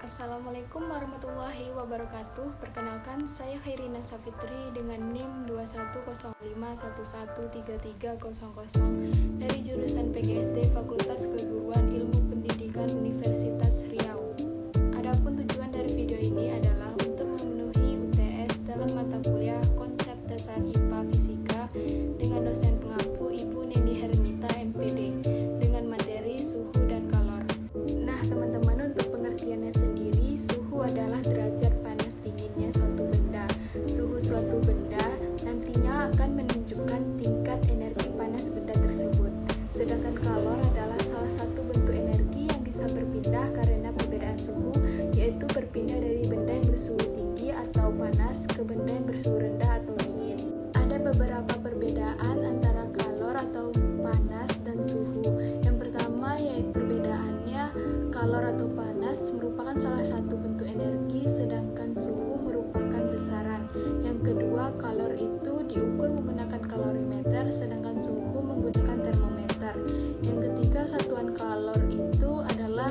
Assalamualaikum warahmatullahi wabarakatuh. Perkenalkan, saya Khairina Safitri dengan NIM 2105113300 dari jurusan PGSD Fakultas Keguruan Ilmu Pendidikan Universitas Riau. Adapun tujuan dari video ini adalah untuk memenuhi UTS dalam mata kuliah Konsep Dasar IPA Fisika dengan dosen pengampu Ibu Neni Hermita MPD dengan materi suhu dan kalor. Nah, teman-teman, untuk pengertiannya sendiri, suhu adalah derajat panas dinginnya suatu benda. Suhu suatu benda nantinya akan menunjukkan tingkat energi panas benda tersebut. Sedangkan kalor adalah salah satu bentuk energi yang bisa berpindah karena perbedaan suhu, yaitu berpindah dari benda yang bersuhu tinggi atau panas ke benda yang bersuhu rendah atau dingin. Ada beberapa perbedaan antara kalor atau panas dan suhu. Yang pertama yaitu perbedaannya, kalor atau panas merupakan salah satu bentuk energi, sedangkan suhu merupakan besaran. Yang kedua, kalor itu diukur menggunakan kalorimeter, sedangkan suhu menggunakan termometer. Yang ketiga, satuan kalor itu adalah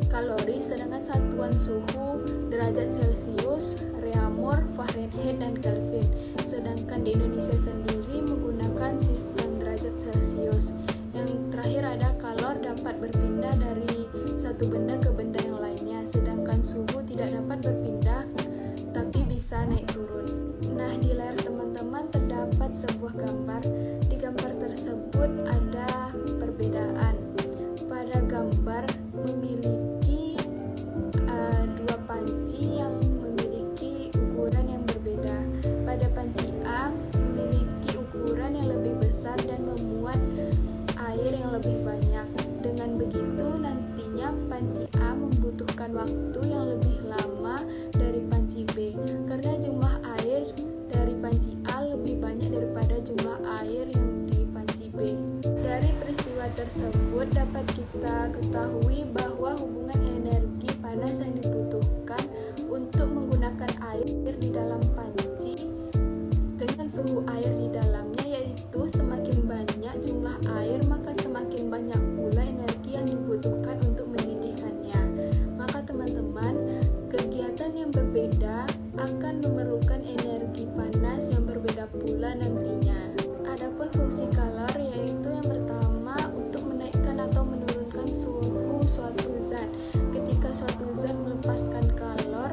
kalori, sedangkan satuan suhu derajat Celcius, reaumur, Fahrenheit, dan Kelvin. Sedangkan di Indonesia sendiri menggunakan sistem derajat Celcius. Yang terakhir ada kalor dapat berpindah dari satu benda ke benda yang lainnya, sedangkan suhu tidak dapat berpindah tapi bisa naik turun. Nah, di layar teman-teman terdapat sebuah gambar. Di gambar tersebut ada perbedaan. Pada gambar memiliki dua panci yang memiliki ukuran yang berbeda. Pada panci A memiliki ukuran yang lebih besar dan memuat air yang lebih banyak. Dengan begitu nantinya panci A membutuhkan waktu yang lebih lama dari panci B karena jumlah air dari panci A lebih banyak daripada jumlah air yang di panci B. Dari peristiwa tersebut dapat kita ketahui bahwa hubungan energi panas yang dibutuhkan untuk menggunakan air di dalam panci dengan suhu air di dalamnya, yaitu semakin banyak jumlah air maka semakin banyak pula energi yang dibutuhkan untuk mendidihkannya. Maka teman-teman, kegiatan yang berbeda akan memerlukan energi panas yang berbeda pula nantinya. Adapun fungsi kalor yaitu yang pertama untuk menaikkan atau menurunkan suhu suatu zat. Ketika suatu zat melepaskan kalor,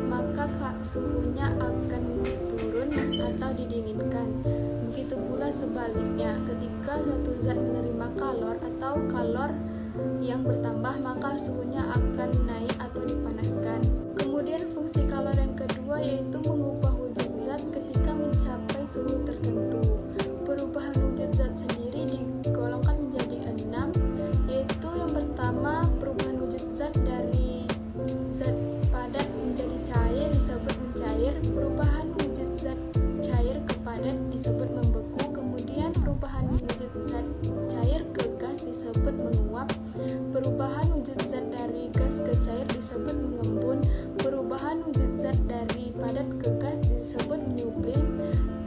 maka suhunya akan turun atau didinginkan. Begitu pula sebaliknya, ketika suatu zat menerima kalor atau kalor yang bertambah, maka suhunya akan naik atau dipanaskan. Kemudian fungsi kalor yang kedua yaitu mengubah wujud zat ketika mencapai suhu tertentu. Perubahan wujud zat sendiri digolongkan menjadi 6, yaitu yang pertama perubahan wujud zat dari zat padat menjadi cair disebut mencair, perubahan wujud zat cair ke padat disebut membeku, kemudian perubahan wujud zat cair ke gas disebut menguap, perubahan wujud zat dari gas ke cair disebut mengembun, perubahan wujud zat dari padat ke gas disebut menyublim,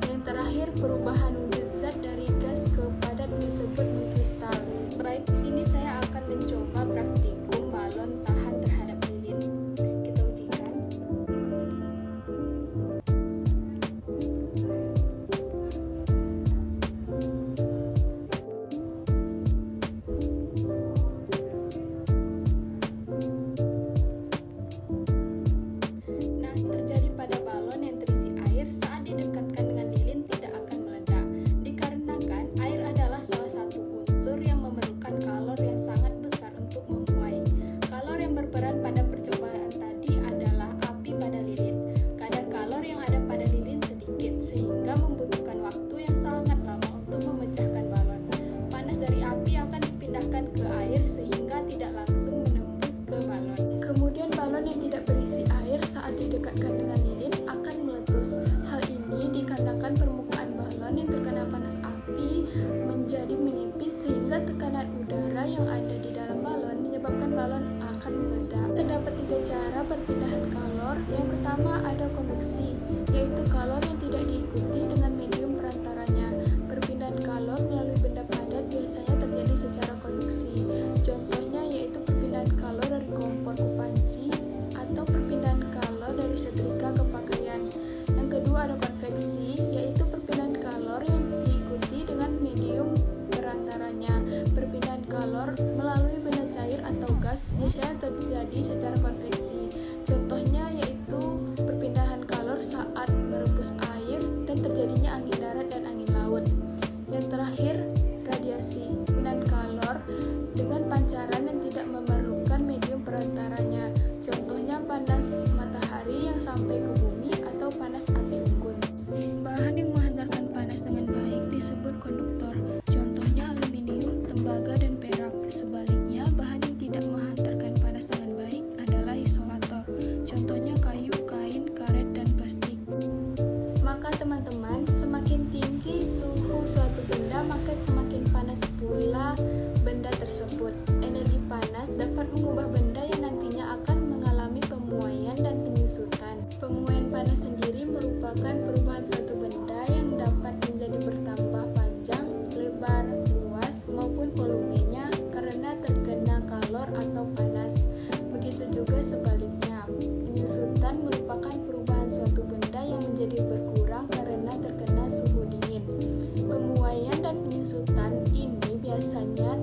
yang terakhir perubahan wujud zat dari gas ke padat disebut mengkristal. Baik, di sini saya akan mencoba praktikum balon tahan terhadap lilin. Kita ujikan. Nah, terjadi pada balon yang terisi air saat didekatkan dengan lilin tidak akan meledak, dikarenakan air adalah salah satu unsur yang memerlukan kalor yang sangat besar untuk memuai. Kalor yang berperan pada percobaan tadi adalah api pada lilin. Kadar kalor yang ada pada lilin sedikit, sehingga membutuhkan waktu yang sangat lama untuk memecahkan balon. Panas dari api akan dipindahkan ke air sehingga tidak langsung menembus ke balon. Kemudian balon yang tidak berisi air saat didekatkan dengan lilin akan meletus. Hal ini dikarenakan permukaan balon yang terkena panas api menjadi menipis sehingga tekanan udara yang ada di dalam balon menyebabkan balon akan meledak. Terdapat 3 cara perpindahan kalor. Yang pertama ada konveksi, yaitu kalor yang tidak diikuti dengan medium perantaranya. Perpindahan kalor melalui benda padat biasanya terjadi secara konveksi. Contohnya yaitu perpindahan kalor dari kompor ke panci Melalui benda cair atau gas biasanya terjadi secara konveksi. Contohnya yaitu perpindahan kalor saat merebus air dan terjadinya angin darat dan angin laut. Yang terakhir, radiasi dan kalor dengan pancaran yang tidak memerlukan medium perantaranya. Contohnya panas matahari yang sampai ke bumi atau panas api unggun. Bahan yang menghantarkan panas dengan baik disebut konduktor. Contohnya aluminium, tembaga, dan perak. Sebaliknya, bahan yang tidak menghantarkan panas dengan baik adalah isolator. Contohnya kayu, kain, karet, dan plastik. Maka teman-teman, semakin tinggi suhu suatu benda, maka semakin panas pula benda tersebut. Energi panas dapat mengubah benda yang nantinya akan mengalami pemuaian dan penyusutan. Pemuaian panas sendiri merupakan perubahan suatu benda yang dapat menjadi bertambah panjang, lebar, luas, maupun volumenya karena terkena kalor atau panas. Begitu juga sebaliknya, penyusutan merupakan perubahan suatu benda yang menjadi berkurang karena terkena suhu dingin. Pemuaian dan penyusutan ini biasanya